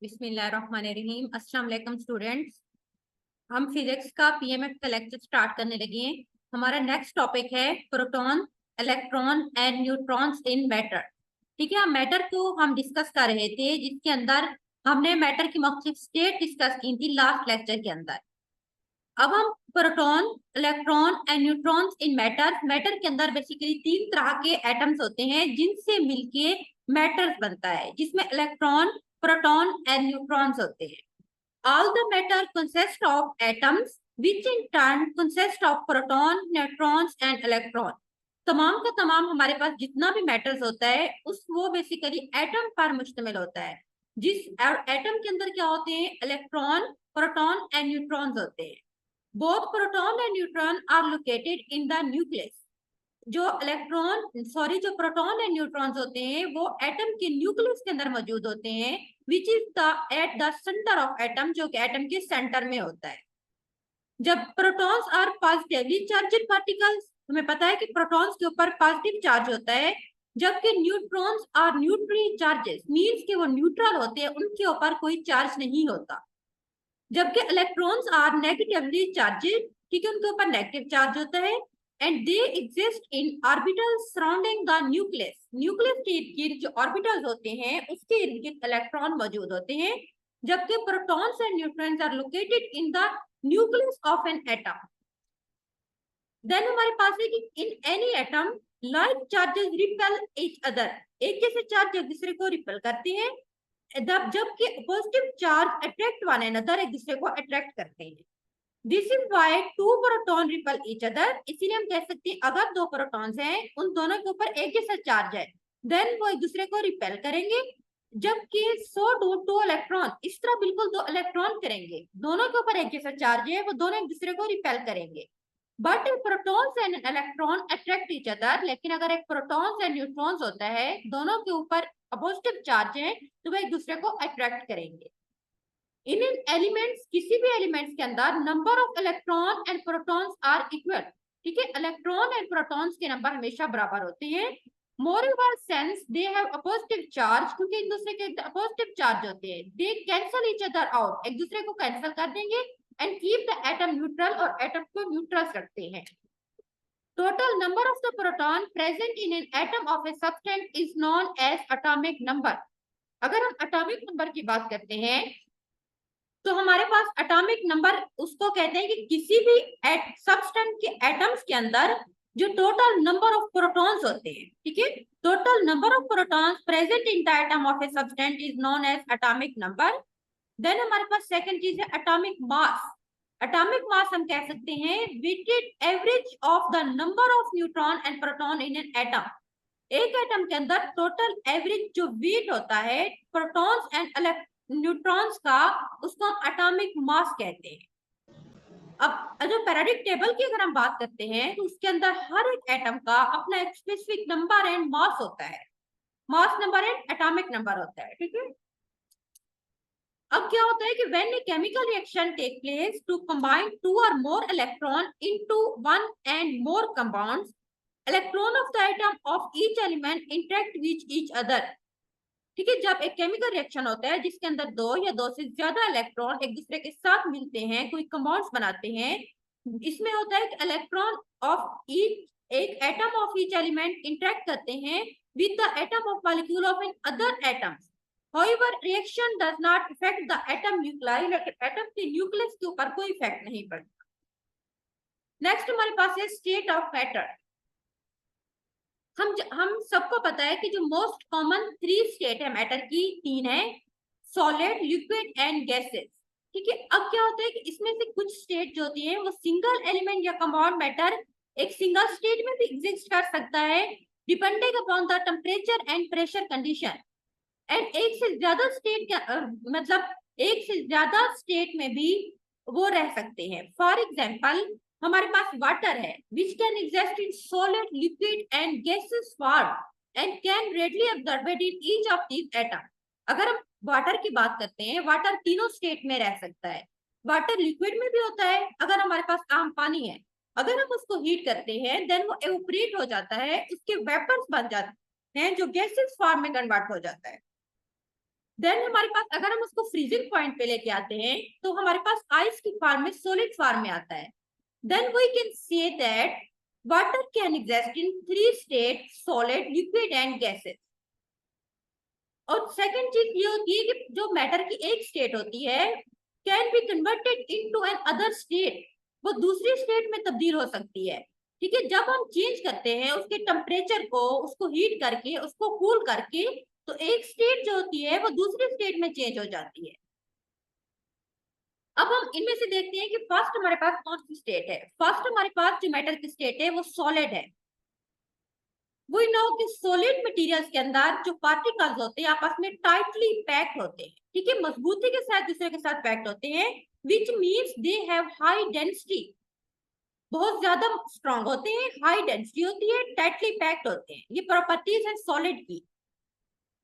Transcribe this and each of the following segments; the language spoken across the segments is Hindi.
बिस्मिल्लाहिर्रहमानिर्रहीम। अस्सलाम वालेकुम स्टूडेंट्स। हम फिजिक्स का पीएमएफ का लेक्चर स्टार्ट करने लगे हैं। हमारा नेक्स्ट टॉपिक है proton, electron and neutrons in matter. ठीक है, मैटर को हम डिस्कस कर रहे थे जिसके अंदर हमने मैटर की मुख्तलिफ स्टेट डिस्कस की थी लास्ट लेक्चर के अंदर। अब हम proton, electron and neutrons in matter, matter के अंदर बेसिकली तीन तरह के एटम्स होते हैं जिनसे मिलके मैटर बनता है, जिसमें इलेक्ट्रॉन, प्रोटॉन एंड न्यूट्रॉन्स होते हैं। All the matter consists of atoms, which in turn consist of proton, neutrons and electron. तमाम का तमाम हमारे पास जितना भी मैटर्स होता है उस वो बेसिकली एटम पर मुश्तमिल होता है, जिस एटम के अंदर क्या होते हैं, इलेक्ट्रॉन, प्रोटॉन एंड न्यूट्रॉन्स होते हैं। Both proton and neutron are located in the nucleus. जो प्रोटॉन एंड न्यूट्रॉन्स होते हैं वो एटम के न्यूक्लियस के अंदर मौजूद होते हैं, which is the at the centre of atom, जो कि एटम के सेंटर में होता है। जब protons are positively charged particles, हमें पता है कि प्रोटॉन्स के ऊपर पॉजिटिव चार्ज होता है, जबकि neutrons are neutrally charges, means कि वो न्यूट्रल होते हैं, उनके ऊपर कोई चार्ज नहीं होता। जबकि इलेक्ट्रॉन्स आर नेगेटिवली चार्जेड, ठीक है, उनके ऊपर नेगेटिव चार्ज होता है, and they exist in orbitals surrounding the nucleus. Nucleus के इर्द गिर्द जो ऑर्बिटल्स होते हैं उसके इर्द गिर्द इलेक्ट्रॉन मौजूद होते हैं, जबकि protons and neutrons are located in the nucleus of an atom. Then हमारे पास है कि in any atom like charges repel each other, एक जैसे चार्ज एक दूसरे को रिपेल करते हैं, जबकि positive charge attract one another, एक दूसरे को अट्रैक्ट करते हैं। This is why two proton repel each other, इसीलिए हम कह सकते हैं अगर दो प्रोटॉन्स हैं उन दोनों के ऊपर एक जैसा चार्ज है, देन वो एक दूसरे को रिपेल करेंगे। जबकि सो डू टू इलेक्ट्रॉन, इस तरह बिल्कुल दो इलेक्ट्रॉन करेंगे, दोनों के ऊपर एक जैसा चार्ज है, वो दोनों एक दूसरे को रिपेल करेंगे। But protons and electron attract each other, लेकिन अगर एक प्रोटॉन्स एंड न्यूट्रॉन्स होता है, दोनों के ऊपर पॉजिटिव चार्ज है, तो वह एक दूसरे को अट्रैक्ट करेंगे। इन एलिमेंट्स, किसी भी एलिमेंट्स के अंदर number of electron and protons are equal, ठीक है, इलेक्ट्रॉन एंड प्रोटॉन्स के नंबर हमेशा बराबर होते हैं। Moreover since they have a positive charge, क्योंकि एक दूसरे के पॉजिटिव चार्ज होते हैं, they cancel each other out, एक दूसरे को कैंसल कर देंगे, and keep the atom neutral, और एटम को न्यूट्रल रखते हैं। Total number of the proton present in an atom of a substance is known as atomic number. अगर हम एटॉमिक नंबर की बात करते हैं तो हमारे पास एटॉमिक नंबर उसको कहते हैं कि किसी भी सब्सटेंस के एटम्स के अंदर जो टोटल नंबर ऑफ प्रोटॉन्स होते हैं, ठीक है, total number of protons present in the atom of a substance is known as atomic number. Then हमारे पास सेकंड चीज है एटॉमिक मास। एटॉमिक मास हम कह सकते हैं weighted average of the number of neutron and proton in an atom. एक एटम के अंदर टोटल एवरेज जो वेट होता है प्रोटॉन्स एंड न्यूट्रॉन्स का, उसको हम एटॉमिक मास कहते हैं। अब जो पेरियोडिक टेबल की अगर हम बात करते हैं तो उसके अंदर हर एक एटम का अपना एक स्पेसिफिक नंबर एंड मास होता है, mass number and atomic number होता है, ठीक है। अब क्या होता है कि when a chemical reaction take place to combine two और more electron into one and more compounds, electron of the atom of each element interact with each other, ठीक है। जब एक केमिकल रिएक्शन होता है जिसके अंदर दो या दो से ज्यादा इलेक्ट्रॉन एक दूसरे के साथ मिलते हैं, कोई कंपाउंड्स बनाते हैं, इसमें होता है कि इलेक्ट्रॉन ऑफ ईच, एक atom of each element interact करते हैं with the atom of molecule of an other atoms. However, reaction does not affect the atom nuclei, लेकिन एटम के न्यूक्लियस के ऊपर कोई इफेक्ट नहीं पड़ता। नेक्स्ट हमारे पास है स्टेट ऑफ मैटर। हम सबको पता है कि जो मोस्ट कॉमन थ्री स्टेट है मैटर की, तीन है, सॉलिड, लिक्विड एंड गैसेस, ठीक है। अब क्या होता है कि इसमें से कुछ स्टेट जो होती है वो सिंगल एलिमेंट या कंपाउंड मैटर एक सिंगल स्टेट में भी एग्जिस्ट कर सकता है, depending upon the temperature and pressure condition, and एक से ज्यादा स्टेट मतलब एक से ज्यादा स्टेट में भी वो रह सकते हैं। फॉर एग्जाम्पल हमारे पास वाटर है which can exist in solid, liquid and gases form and can readily absorbed in each of these atom. अगर हम वाटर की बात करते हैं, वाटर तीनों स्टेट में रह सकता है। वाटर लिक्विड में भी होता है, अगर हमारे पास आम पानी है, अगर हम उसको हीट करते हैं देन वो एवोपरेट हो जाता है, उसके वेपर्स बन जाते हैं जो गैसेस फॉर्म में कन्वर्ट हो जाता है। देन हमारे पास अगर हम उसको फ्रीजिंग पॉइंट पे लेके आते हैं तो हमारे पास आइस की फॉर्म में, सॉलिड फॉर्म में आता है। Then we can say that water can exist in 3 state, solid, liquid and gases. और सेकंड चीज ये होती है कि जो मैटर की एक स्टेट होती है can be converted into an other state, वो दूसरी स्टेट में तब्दील हो सकती है। ठीक है, जब हम चेंज करते हैं उसके टेम्परेचर को, उसको हीट करके, उसको कूल करके, तो एक स्टेट जो होती है वो दूसरी स्टेट में चेंज हो जाती है। अब हम इनमें से देखते हैं कि फर्स्ट हमारे पास कौन सी स्टेट है। फर्स्ट हमारे पास जो मैटर की स्टेट है वो सॉलिड है। वी नो कि सॉलिड मटेरियल्स के अंदर जो पार्टिकल्स होते हैं आपस में टाइटली पैक्ड होते हैं। ठीक है, मजबूती के साथ दूसरे के साथ पैक्ड होते हैं, which means they have high density, बहुत ज्यादा स्ट्रॉन्ग होते हैं, हाई डेंसिटी होती है, टाइटली पैक्ड होते हैं। ये प्रॉपर्टीज है सॉलिड की।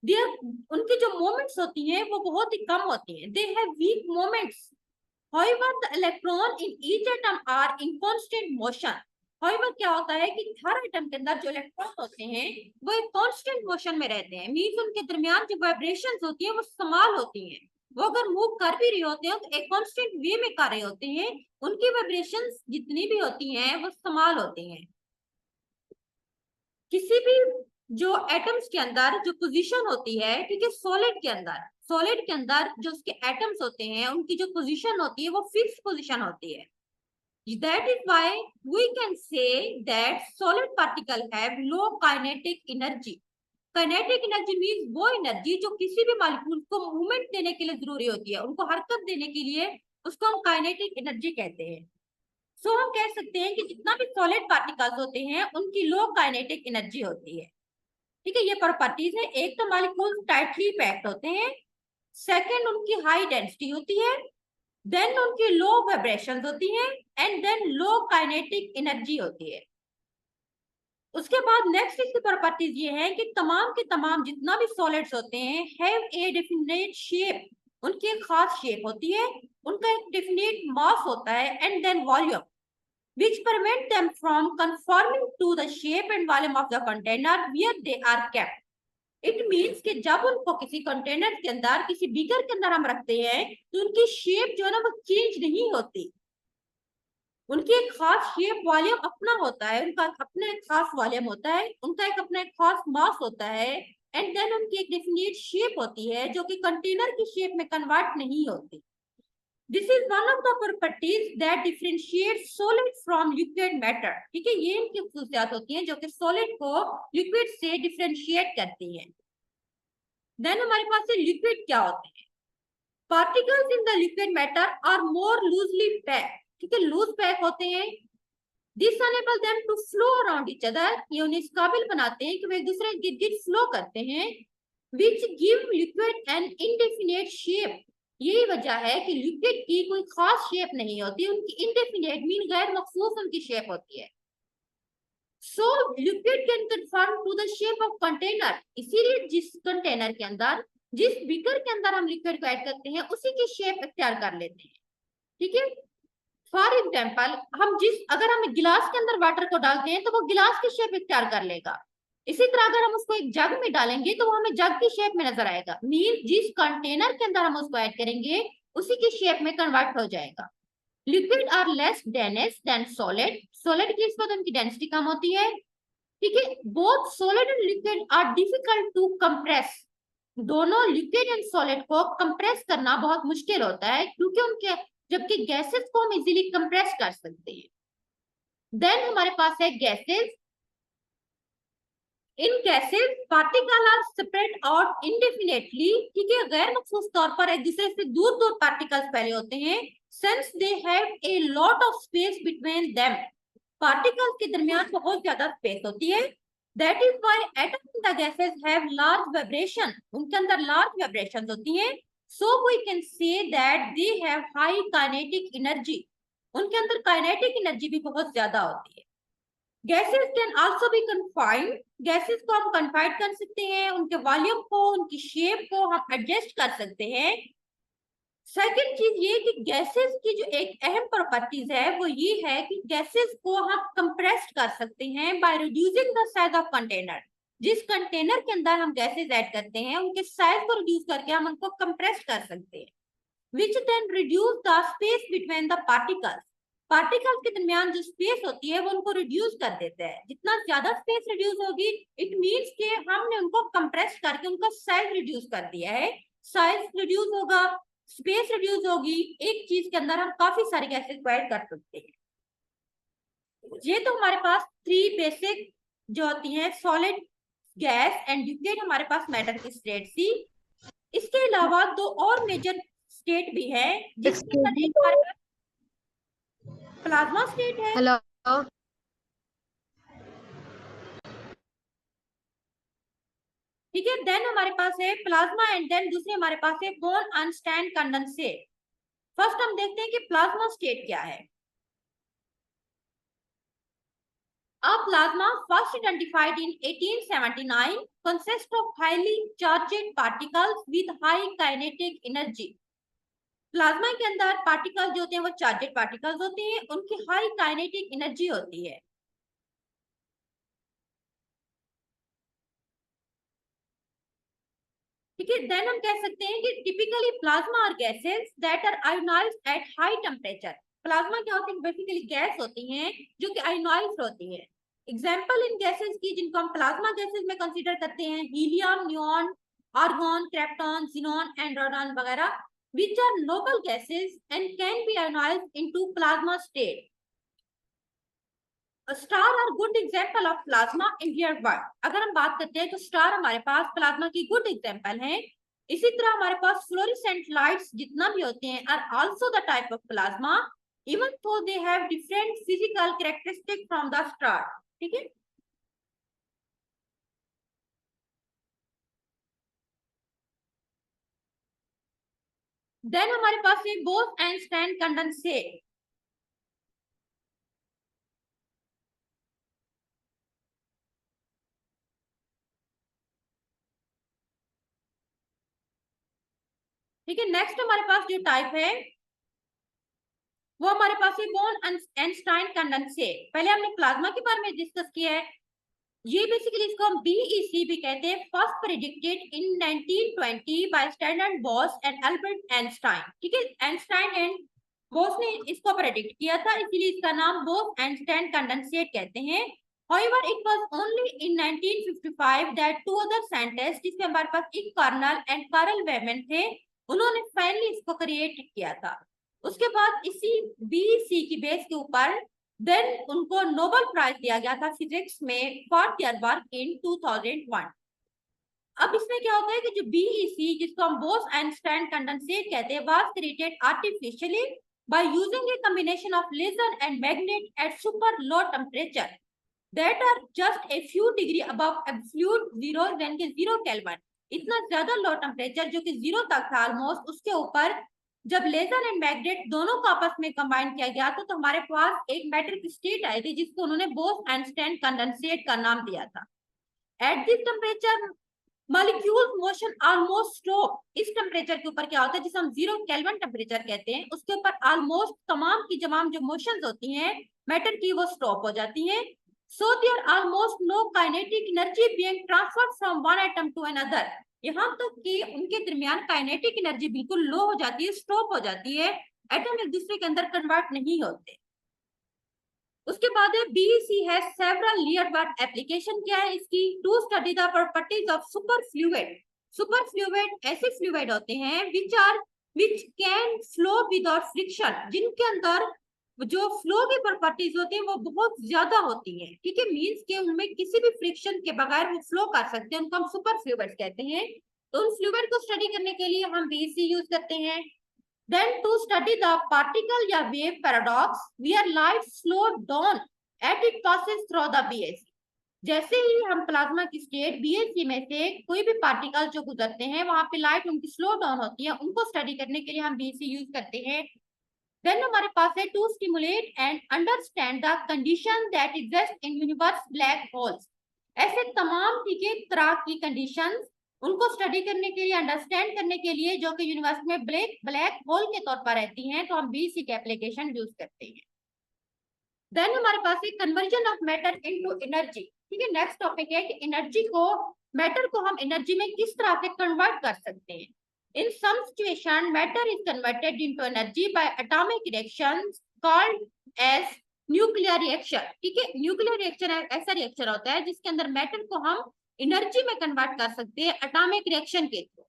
देयर उनकी जो मोमेंट्स होती हैं वो बहुत ही कम होती हैं। They have week moments. However, the electron in each atom are in constant motion. However, क्या होता है कि हर एटम के अंदर जो इलेक्ट्रॉन होते हैं वो एक कांस्टेंट मोशन में रहते हैं। मींस उनके दरमियान जो वाइब्रेशंस होती है वो समान होती हैं। वो अगर मूव कर भी रहे होते हैं तो एक कांस्टेंट वे में कर रहे होते हैं। उनकी वाइब्रेशंस जितनी भी होती हैं वो समान होती हैं। किसी भी जो एटम्स के अंदर जो पोजीशन होती है, ठीक है, सॉलिड के अंदर जो उसके एटम्स होते हैं उनकी जो पोजीशन होती है वो फिक्स पोजीशन होती है। That is why we can say that solid particle have low kinetic energy. Kinetic energy means वो एनर्जी जो किसी भी मॉलिक्यूल को मूवमेंट देने के लिए जरूरी होती है, उनको हरकत देने के लिए, उसको हम काइनेटिक एनर्जी कहते हैं। सो हम कह सकते हैं कि जितना भी सॉलिड पार्टिकल्स होते हैं उनकी लो काइनेटिक एनर्जी होती है। ठीक है, ये प्रॉपर्टीज है। एक तो मॉलिक्यूल्स टाइटली पैक्ड होते हैं, सेकंड उनकी हाई डेंसिटी होती है, देन उनकी लो वाइब्रेशंस होती हैं, and then low kinetic energy होती है। उसके बाद नेक्स्ट इसकी प्रॉपर्टीज ये है कि तमाम के तमाम जितना भी सॉलिड्स होते हैं हैव ए डेफिनेट शेप, उनकी एक खास शेप होती है, उनका एक डेफिनेट मास होता है, and then volume which prevent them from conforming to the shape and volume of the container where they are kept. It means कि जब उनको किसी कंटेनर के अंदर, किसी बीकर के अंदर हम रखते हैं तो उनकी शेप जो है ना वो चेंज नहीं होती। उनकी एक खास शेप, वॉल्यूम अपना होता है, उनका अपना एक खास वॉल्यूम होता है, उनका एक अपना एक खास मास होता है, एंड देन उनकी एक डेफिनेट शेप होती है जो कि कंटेनर की शेप में कन्वर्ट नहीं होती। This is one of the properties that differentiate solid from liquid matter. ठीक है, ये इनकी खासियत होती हैं जो कि सॉलिड को लिक्विड से डिफरेंशिएट करती हैं। देन हमारे पास लिक्विड क्या होते हैं। Particles in the liquid matter are more loosely packed. ठीक है, लूज पैक होते हैं। This enable them to flow around each other, ये उन्हें इस काबिल बनाते हैं कि वे एक दूसरे के गिर्द फ्लो करते हैं, which give liquid an indefinite shape. यही वजह है कि लिक्विड की कोई खास शेप नहीं होती, उनकी इंडेफिनेट मीन गैर मखसूस उनकी शेप होती है। So liquid can confirm to the shape of container, इसीलिए जिस कंटेनर के अंदर, जिस बीकर के अंदर हम लिक्विड को ऐड करते हैं उसी की शेप इख्तियार कर लेते हैं। ठीक है, फॉर एग्जाम्पल अगर हम गिलास के अंदर वाटर को डालते हैं तो वो गिलास की शेप इख्तियार कर लेगा। इसी तरह अगर हम उसको एक जग में डालेंगे तो वो हमें जग की शेप में नजर आएगा। मीन जिस कंटेनर के अंदर हम उसको ऐड करेंगे उसी की शेप में कन्वर्ट हो जाएगा। Liquid are less dense than solid, solid की निस्बत उनकी डेंसिटी कम होती है। ठीक है, both solid and liquid are difficult to compress, दोनों लिक्विड एंड सॉलिड को कंप्रेस करना बहुत मुश्किल होता है क्योंकि उनके, जबकि गैसेस को हम इजीली कंप्रेस कर सकते हैं। देन हमारे पास है gases. In gases particle are spread out indefinitely. ठीक है, गैर मखसूस तौर पर एक दूसरे से दूर दूर पार्टिकल्स फैले होते हैं, since they have a lot of space between them, particles के दरमियान बहुत ज्यादा स्पेस होती है। That is why atoms in the gases have large vibration, उनके अंदर लार्ज वाइब्रेशंस होती हैं। So we can say that they have high kinetic energy, उनके अंदर काइनेटिक एनर्जी भी बहुत ज्यादा होती है। Gases can also be confined, gases को हम कन्फाइंड कर सकते हैं, उनके वॉल्यूम को, उनकी शेप को हम एडजस्ट कर सकते हैं। सेकंड चीज ये कि गैसेस की जो एक अहम प्रॉपर्टीज है वो ये है कि गैसेस को हम कंप्रेस कर सकते हैं by reducing the size of container. जिस कंटेनर के अंदर हम गैसेज ऐड करते हैं उनके साइज को रिड्यूस करके हम उनको कंप्रेस कर सकते हैं, which then reduce the space between the particles. Particles के दरमियान जो स्पेस होती है वो उनको रिड्यूस कर देता है। जितना ज्यादा स्पेस रिड्यूस होगी इट मींस कि हमने उनको कंप्रेस करके उनका साइज रिड्यूस कर दिया है। साइज रिड्यूस होगा, स्पेस रिड्यूस होगी, एक चीज के अंदर हम काफी सारे गैसेज को ऐड कर सकते हैं। ये तो हमारे पास थ्री बेसिक जो होती हैं, सॉलिड, गैस एंड लिक्विड, हमारे पास मैटर की स्टेट थी। इसके अलावा दो और मेजर स्टेट भी है, जिसके अंदर एक हमारे पास प्लाज्मा स्टेट है। हेलो, ठीक है, देन हमारे पास है प्लाज्मा एंड देन दूसरे हमारे पास है बोन अनस्टैंड कंडेंसेट। फर्स्ट हम देखते हैं कि प्लाज्मा स्टेट क्या है। A plasma first identified in 1879 consists of highly charged particles with high kinetic energy. Plasma के अंदर पार्टिकल्स जो होते हैं वो चार्जेड पार्टिकल्स होते हैं, उनकी हाई काइनेटिक एनर्जी होती है। ठीक है, देन हम कह सकते हैं कि typically plasma are gases that are ionized at high temperature. Plasma क्या होती है, बेसिकली गैस होती हैं जो कि आयोनाइज्ड होती है। एग्जांपल इन गैसेस की जिनको हम प्लाज्मा गैसेस में कंसीडर करते हैं, helium, neon, argon, krypton, xenon and radon वगैरह, which are noble gases and can be ionized into plasma state. Star are good example of plasma in real world. अगर हम बात करते हैं तो स्टार हमारे पास प्लाज्मा की गुड एग्जाम्पल हैं। इसी तरह हमारे पास फ्लोरेसेंट लाइट्स जितना भी होते हैं are also the type of plasma, even though they have different physical characteristic from the star. ठीक है, देन हमारे पास है बोस-आइंस्टाइन कंडेंसेट। ठीक है, नेक्स्ट हमारे पास जो टाइप है वो हमारे पास है बोन-आइंस्टाइन कंडेंसेट। पहले हमने प्लाज्मा के बारे में डिस्कस किया है। ये बेसिकली इसको हम बीईसी भी कहते हैं। First predicted in 1920 by standard Bose and Albert Einstein. ठीक है, आइंस्टाइन एंड बोस ने इसको प्रेडिक्ट किया था, इसीलिए इसका नाम बोस-आइंस्टाइन कंडेंसेट कहते हैं। However, it was only in 1955 that two other scientists, जिसमें हमारे पास एक कार्नल एंड कार्ल वेमन थे, उन्होंने फाइनली इसको क्रिएट किया था। उसके बाद इसी बीईसी की बेस के ऊपर देन उनको नोबेल प्राइज दिया गया था फिजिक्स में फॉर देयर वर्क इन 2001। अब इसमें क्या होता है कि जो बीईसी जिसको हम बोस-आइंस्टाइन कंडेंसेट कहते हैं was created artificially by using a combination of laser and magnet at super low temperature that are just a few degree above absolute zero, यानी कि 0 केल्विन। इतना ज्यादा लो टेम्परेचर जो कि 0 तक था ऑलमोस्ट, उसके ऊपर जब लेजर एंड मैग्नेट दोनों को आपस में कंबाइन किया गया तो हमारे पास एक मैटर की स्टेट आई थी जिसको उन्होंने बोस-आइंस्टाइन कंडेंसेट का नाम दिया था। At this temperature molecules motion almost stop. इस टेम्परेचर के ऊपर क्या होता है जिसे हम 0 केल्विन टेम्परेचर कहते हैं, उसके ऊपर ऑलमोस्ट तमाम की तमाम जो मोशंस होती हैं मैटर की वो स्टॉप हो जाती हैं। So there almost no kinetic energy being transferred from one atom to another. यहाँ तक कि उनके दरमियान काइनेटिक एनर्जी बिल्कुल लो हो जाती है, स्टॉप हो जाती है, एटम एक दूसरे के अंदर कन्वर्ट नहीं होते। उसके बाद है बीईसी है सेवरल लेयर वर्क एप्लीकेशन। क्या है इसकी? To study the properties of super fluid. Super fluid ऐसे फ्लूइड होते हैं which can flow without friction, जिनके अंदर जो फ्लो की प्रॉपर्टीज होती है वो बहुत ज्यादा होती है। ठीक है, मींस के उनमें किसी भी फ्रिक्शन के बगैर वो फ्लो कर सकते हैं, उनको हम सुपर फ्लूइड कहते हैं। तो उन फ्लूइड को स्टडी करने के लिए हम बीईसी यूज करते हैं। Then to study the particle या wave paradox where light slow down at it passes through the BEC. जैसे ही हम प्लाज्मा की स्टेट बीईसी में से कोई भी पार्टिकल जो गुजरते हैं वहां पे लाइट उनकी स्लो डाउन होती है, उनको स्टडी करने के लिए हम बीईसी यूज करते हैं। देन हमारे पास है to stimulate and understand the condition that exist in universe black holes. ऐसे तमाम ठीक है तरह की कंडीशंस उनको स्टडी करने के लिए, अंडरस्टैंड करने के लिए जो कि यूनिवर्स में ब्लैक होल के तौर पर रहती हैं, तो हम बीईसी के एप्लीकेशन यूज करते हैं। देन हमारे पास है conversion of matter into energy. ठीक है, नेक्स्ट टॉपिक है कि एनर्जी को, मैटर को हम एनर्जी में किस तरह से कन्वर्ट कर सकते हैं। In some situation matter is converted into energy by atomic reactions called as nuclear reaction. ठीक है, न्यूक्लियर रिएक्शन ऐसा रिएक्शन होता है जिसके अंदर मैटर को हम एनर्जी में कन्वर्ट कर सकते हैं एटॉमिक रिएक्शन के through.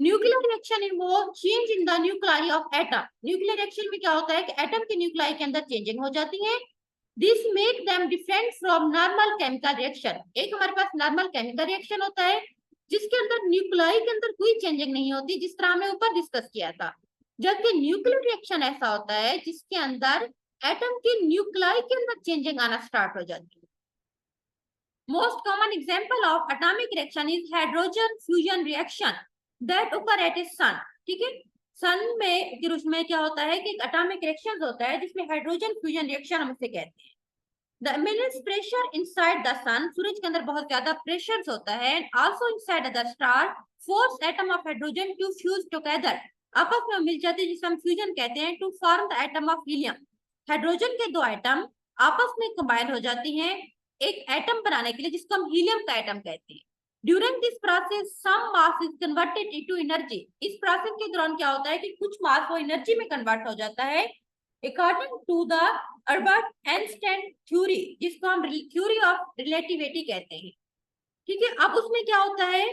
Nuclear reaction involve change in the nuclei of atom. Nuclear reaction में क्या होता है कि एटम के न्यूक्लाई के अंदर चेंजिंग हो जाती है। This make them different from normal chemical reaction. एक हमारे पास नॉर्मल केमिकल रिएक्शन होता है जिसके अंदर न्यूक्लियाई के अंदर कोई चेंजिंग नहीं होती, जिस तरह हमने ऊपर डिस्कस किया था। जबकि न्यूक्लियर रिएक्शन ऐसा होता है जिसके अंदर एटम के न्यूक्लियाई के अंदर चेंजिंग आना स्टार्ट हो जाती है। Most common example of atomic reaction is hydrogen fusion reaction that occur at a sun। ठीक है, सन में फिर उसमें क्या होता है कि एटॉमिक रिएक्शन होता है जिसमें हाइड्रोजन फ्यूजन रिएक्शन हम उसे कहते हैं। The immense pressure inside the sun, सूरज के अंदर बहुत ज्यादा प्रेशर होता है। Also inside the star, force atom of hydrogen to fuse together। आपस में मिल जाते हैं जिसे हम फ्यूजन कहते हैं। To form the atom of helium। Hydrogen के दो एटम आपस में कंबाइन हो जाती हैं एक एटम बनाने के लिए जिसको हम हीलियम का एटम कहते हैं। During this process some mass is converted into energy. इस प्रोसेस के दौरान क्या होता है कि कुछ मास वो एनर्जी में कन्वर्ट हो जाता है according to the Albert Einstein theory, जिसको हम थ्योरी ऑफ रिलेटिविटी कहते हैं। ठीक है, अब उसमें क्या होता है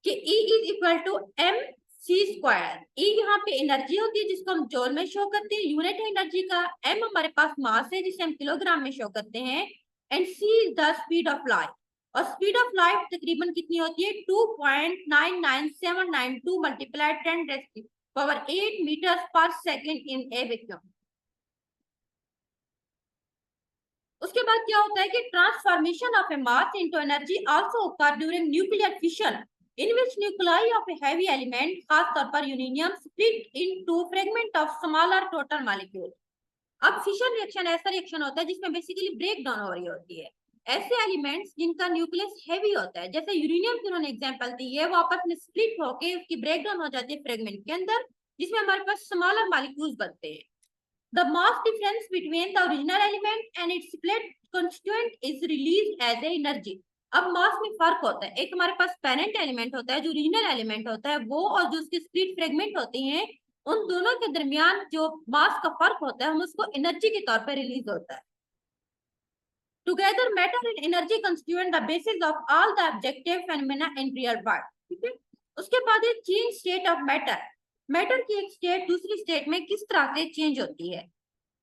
कि E is equal to M C square. E यहाँ पे एनर्जी होती है जिसको हम जूल में शो करते हैं, यूनिट है एनर्जी का। एम हमारे पास मास है जिसे हम किलोग्राम में शो करते हैं। And c is the speed of light. और स्पीड ऑफ लाइट तकरीबन कितनी होती है 2.99792 multiply 10⁸ metres per second in a vacuum. उसके बाद क्या होता है कि transformation of a mass into energy also occur during nuclear fission in which nuclei of a heavy element, खास तौर पर uranium, split into fragment of smaller total molecule. अब फिशन रिएक्शन ऐसा रिएक्शन होता है जिसमें बेसिकली ब्रेक डाउन हो रही होती है ऐसे एलिमेंट्स जिनका न्यूक्लियस हैवी होता है, जैसे यूरेनियम की उन्होंने एग्जांपल दी है, वो आपस में स्प्लिट होके उसकी ब्रेक डाउन हो जाती है फ्रेगमेंट के अंदर जिसमें हमारे पास स्मॉलर मॉलिक्यूल्स बनते हैं। The mass difference between the original element and its split constituent is released as a energy। अब मास में फर्क होता है, एक हमारे पास पेरेंट एलिमेंट होता है जो ओरिजिनल एलिमेंट होता है वो, और जो उसके स्प्लिट फ्रेगमेंट होते हैं उन दोनों के दरमियान जो मास का फर्क होता है हम उसको एनर्जी के तौर पर रिलीज होता है। Together matter and energy constituent the basis of all the objective phenomena in real world। ठीक है, उसके बाद है change state of matter. Matter की एक स्टेट दूसरी स्टेट में किस तरह से चेंज होती है।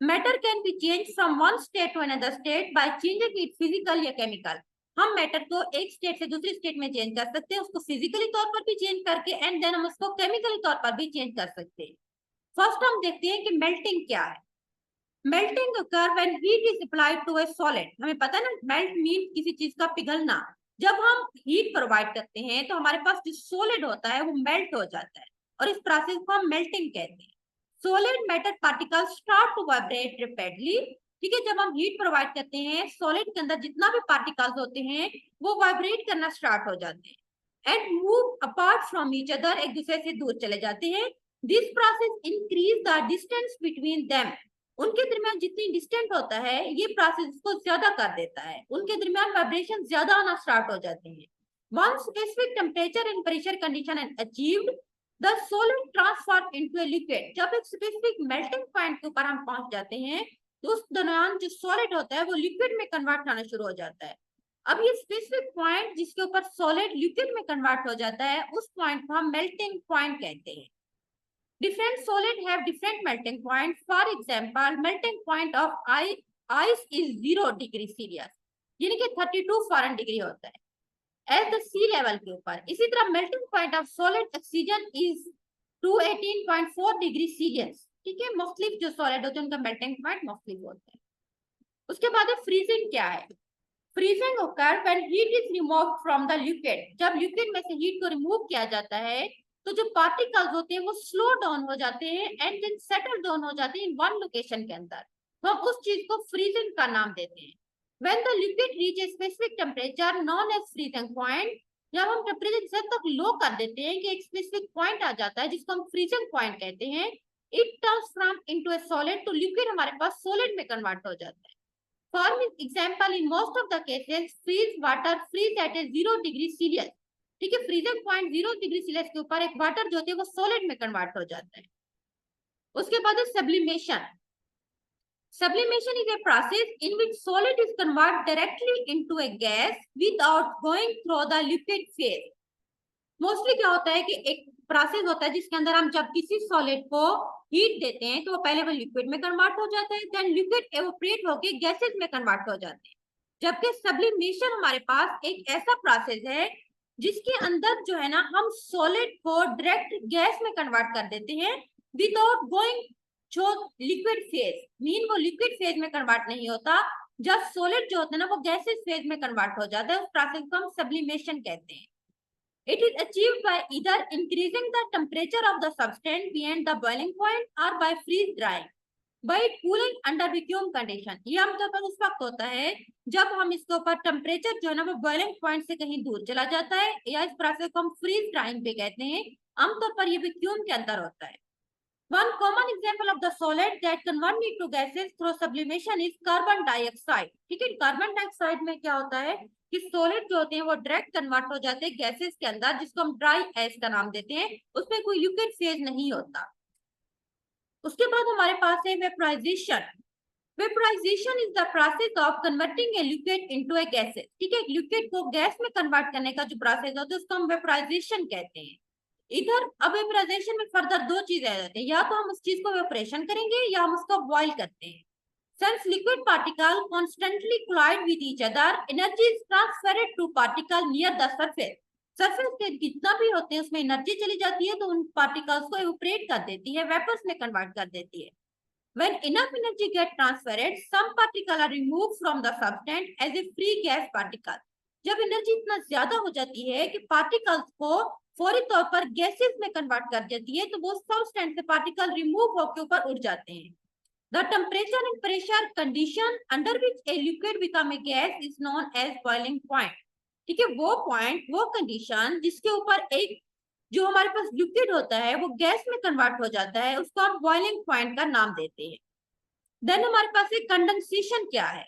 Matter can be change from one state to another state by changing it physical या केमिकल। हम मैटर को एक स्टेट से दूसरी स्टेट में चेंज कर सकते हैं, उसको फिजिकली तौर पर भी चेंज करके, एंड देन हम उसको केमिकली तौर पर भी चेंज कर सकते हैं। फर्स्ट हम देखते हैं कि मेल्टिंग क्या है। Melting occur when heat is applied to a solid। हमें पता है ना, मेल्ट मीन किसी चीज का पिघलना। जब हम हीट प्रोवाइड करते हैं तो हमारे पास जो सॉलिड होता है वो मेल्ट हो जाता है और इस प्रोसेस को हम मेल्टिंग कहते हैं। Solid matter particles start to vibrate rapidly. ठीक है, जब हम हीट प्रोवाइड करते हैं सॉलिड के अंदर जितना भी पार्टिकल्स होते हैं वो वाइब्रेट करना स्टार्ट हो जाते हैं and move apart from each other, एक दूसरे से दूर चले जाते हैं। This process increase the distance between them. उनके दरमियान जितनी डिस्टेंट होता है ये प्रोसेस को ज्यादा कर देता है, उनके दरमियान वाइब्रेशन ज्यादा आना स्टार्ट हो जाते हैं। One specific temperature and pressure condition and achieved the solid transform into a liquid. जब एक स्पेसिफिक मेल्टिंग पॉइंट के ऊपर हम पहुंच जाते हैं तो उस दौरान जो सॉलिड होता है वो लिक्विड में कन्वर्ट होना शुरू हो जाता है। अब ये स्पेसिफिक पॉइंट जिसके ऊपर सॉलिड लिक्विड में कन्वर्ट हो जाता है उस पॉइंट को हम मेल्टिंग पॉइंट कहते हैं। Different solid have different melting point. For example, melting point of ice is 0 degree Celsius, यानी कि 32 Fahrenheit होता है at the sea level के ऊपर। इसी तरह melting point of solid oxygen is 218.4 degree Celsius। ठीक है, मुख्तलिफ जो सॉलिड होते हैं उनका मेल्टिंग पॉइंट मुख्तलिफ होता है। उसके बाद है फ्रीजिंग क्या है। Freezing occur when heat is removed from the liquid। जब लिक्विड में से हीट को रिमूव किया जाता है तो जो पार्टिकल्स होते हैं वो स्लो डाउन हो जाते हैं एंड देन सेटल डाउन हो जाते हैं इन वन लोकेशन के अंदर, तो हम उस चीज को फ्रीजिंग का नाम देते हैं। When the liquid reach a specific temperature known as freezing point, जब हम टेम्परेचर से तक लो कर देते हैं कि एक स्पेसिफिक पॉइंट आ जाता है जिसको हम फ्रीजिंग पॉइंट कहते हैं, it transform into a solid. तो लिक्विड हमारे पास सॉलिड में कन्वर्ट हो जाता है। For example in most of the cases freeze water freeze at a 0 degree Celsius. ठीक है, फ्रीजिंग पॉइंट 0 डिग्री सेल्सियस के ऊपर एक वाटर जो होती है वो सॉलिड में कन्वर्ट हो जाता है। उसके बाद है sublimation. Sublimation is a process in which solid is converted directly into a gas without going through the liquid phase. Mostly क्या होता है कि एक प्रोसेस होता है जिसके अंदर हम जब किसी सॉलिड को हीट देते हैं तो वो पहले वो लिक्विड में कन्वर्ट हो जाता है, देन लिक्विड एवोपरेट होके गैसेस में कन्वर्ट हो जाते हैं। जबकि सब्लिमेशन हमारे पास एक ऐसा प्रोसेस है जिसके अंदर जो है ना हम सॉलिड को डायरेक्ट गैस में कन्वर्ट कर देते हैं विदाउट गोइंग जो लिक्विड फेज, मीन वो लिक्विड फेज में कन्वर्ट नहीं होता, जब सॉलिड जो होता है ना वो गैसेस फेज में कन्वर्ट हो जाता है, उस प्रोसेस को हम सब्लिमेशन कहते हैं। It is achieved by either increasing the temperature of the substance beyond the boiling point or by freeze drying, by cooling under vacuum condition। ये आमतौर पर उस वक्त होता है जब हम इसके ऊपर टेम्परेचर जो है ना वो बॉइलिंग पॉइंट से कहीं दूर चला जाता है, या इस प्रोसेस को हम फ्रीज ड्राइंग भी कहते हैं। आमतौर पर ये वैक्यूम के अंदर होता है। One common example of the solid that convert into gases through sublimation is carbon dioxide। ठीक है, कार्बन डाइऑक्साइड में क्या होता है कि सॉलिड जो होते हैं वो डायरेक्ट कन्वर्ट हो जाते हैं गैसेस के अंदर, जिसको हम ड्राई एस का नाम देते हैं, उसमें कोई लिक्विड फेज नहीं होता। उसके बाद हमारे पास है vaporization. Vaporization is the process of converting a liquid into a gases. ठीक है, लिक्विड को गैस में कन्वर्ट करने का जो प्रोसेस होता है उसको हम वेपराइजेशन कहते हैं। इधर अब वेपराइजेशन में फर्दर दो चीजें आ जाती है, या तो हम उस चीज को वेपरेशन करेंगे या हम उसको बॉइल करते हैं। Since liquid particle constantly collide with each other, energy is transferred to particle near the surface। Surface के जितना भी होते हैं उसमें एनर्जी चली जाती है तो उन पार्टिकल्स को एवोपरेट कर देती है, वेपर्स में कन्वर्ट कर देती है। When enough energy get transferred, some particle are removed from the substance as a free gas particle। जब एनर्जी इतना ज्यादा हो जाती है कि पार्टिकल्स को फौरी तौर पर गैसेस में कन्वर्ट कर देती है तो वो सबस्टेंस से पार्टिकल रिमूव होकर ऊपर उड़ जाते हैं। The temperature and pressure condition under which a liquid become a gas is known as boiling point। ठीक है, वो पॉइंट, वो कंडीशन जिसके ऊपर एक जो हमारे पास लिक्विड होता है वो गैस में कन्वर्ट हो जाता है, उसको हम बॉइलिंग पॉइंट का नाम देते हैं। देन हमारे पास एक कंडेंसेशन क्या है।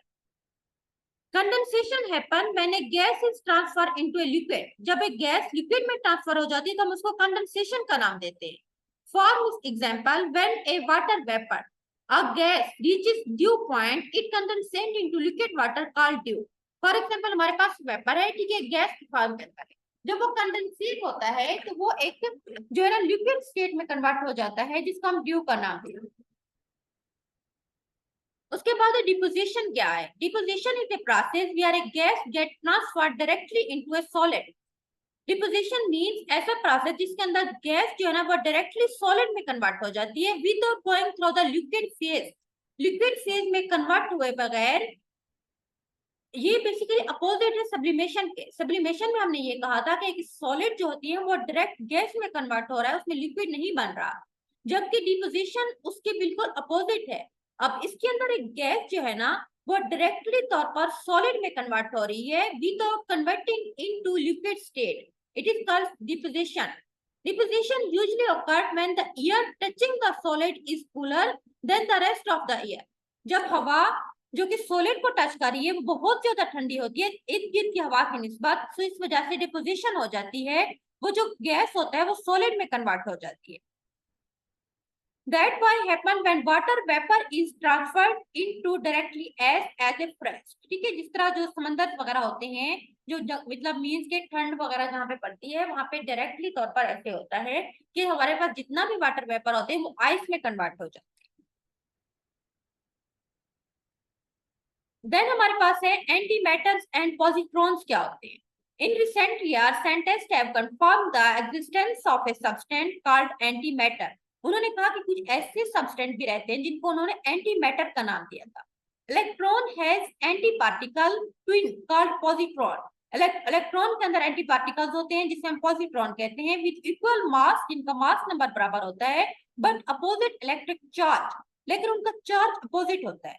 Condensation happen when A gas is transfer into a liquid. जब एक गैस लिक्विड में ट्रांसफर हो जाती है तो हम उसको कंडेंसेशन का नाम देते हैं। For example when A water vapour a gas reaches dew point, it condensates into liquid water called dew। For example हमारे पास वेपर है, ठीक है, गैस की फॉर्म के अंदर है, जब वो कंडेंसेट होता है तो वो एक जो है ना लिक्विड स्टेट में कन्वर्ट हो जाता है जिसको हम ड्यू का नाम देते हैं। उसके बाद डिपोजिशन क्या है। Deposition is a process where a gas get transferred directly into a solid. Deposition means ऐसा प्रोसेस जिसके अंदर गैस जो है ना वो डायरेक्टली सॉलिड में कन्वर्ट हो जाती है without going through the liquid phase. Liquid phase में कन्वर्ट हुए बगैर। ये बेसिकली अपोजिट है सब्लिमेशन के। सब्लिमेशन में हमने ये कहा था कि एक सॉलिड जो होती है वो डायरेक्ट गैस में कन्वर्ट हो रहा है, उसमें लिक्विड नहीं बन रहा, जबकि डिपोजिशन उसके बिल्कुल अपोजिट है। अब इसके अंदर एक गैस जो है ना वो डायरेक्टली तौर पर सॉलिड में कन्वर्ट हो रही है without converting into liquid state. It is called deposition। Deposition usually occurs when the air touching the solid is cooler than the rest of the air। जब हवा जो कि सॉलिड को टच कर रही है वो बहुत ज्यादा ठंडी होती है इर्द गिर्द की हवा की निस्बत, तो इस वजह से डिपोजिशन हो जाती है, वो जो गैस होता है वो सॉलिड में कन्वर्ट हो जाती है। That why happen when water vapor is transferred into directly as a fresh। ठीक है, जिस तरह जो समंदर वगैरह होते हैं जो मतलब मीन्स के ठंड वगैरह जहाँ पे पड़ती है वहां पे डायरेक्टली तौर पर ऐसे होता है कि हमारे पास जितना भी वाटर वेपर होते हैं वो आइस में कन्वर्ट हो जाते हैं। देन हमारे पास है एंटी मैटर्स एंड पॉजिट्रॉन्स क्या होते हैं। In recent year scientist have confirm the existence of a substance called anti matter. उन्होंने कहा कि कुछ ऐसे सब्सटेंस भी रहते हैं जिनको उन्होंने एंटी मैटर का नाम दिया था। Electron has anti particle twin called positron. Electron के अंदर एंटी पार्टिकल्स होते हैं जिसे हम पॉजिट्रॉन कहते हैं, विद इक्वल मास, जिनका मास नंबर बराबर होता है बट अपोजिट इलेक्ट्रिक चार्ज, लेकिन उनका चार्ज अपोजिट होता है।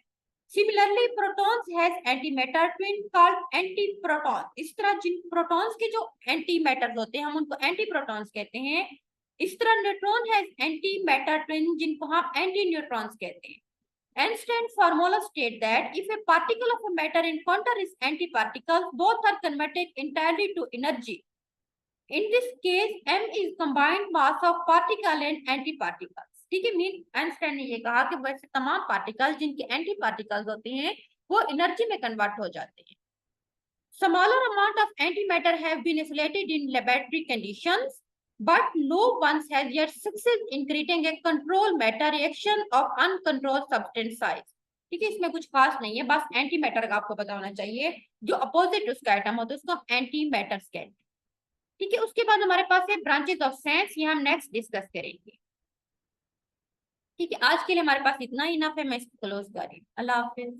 Similarly protons has antimatter twin called antiproton. इस तरह जिन प्रोटॉन्स के जो एंटीमैटर होते हैं हम उनको एंटीप्रोटॉन्स कहते हैं। इस तरह न्यूट्रॉन हैज एंटीमैटर ट्विन जिनको हम एंटी न्यूट्रॉन्स कहते हैं। Einstein's formula state that if a particle of a matter encounter is antiparticles, both are converted entirely to energy. In this case, m is combined mass of particle and antiparticles. ठीक है, मीन आइंस्टाइन ने ये कहा कि वैसे तमाम पार्टिकल्स जिनके एंटी पार्टिकल्स होते हैं वो एनर्जी में कन्वर्ट हो जाते हैं. Smaller amount of antimatter have been isolated in laboratory conditions, but no one has yet succeeded in creating a control matter reaction of uncontrolled substance size. ठीक है, इसमें कुछ खास नहीं है, बस एंटी मैटर का आपको पता होना चाहिए. जो अपोजिट उसका एटम होता है उसको एंटी मैटर कहते हैं. ठीक है, उसके बाद हमारे पास है ब्रांचेस ऑफ साइंस, ये हम नेक्स्ट डिस्कस करेंगे. ठीक है, आज के लिए हमारे पास इतना ही इनफ है. मैं इसको क्लोज कर रही हूँ. अल्लाह हाफिज.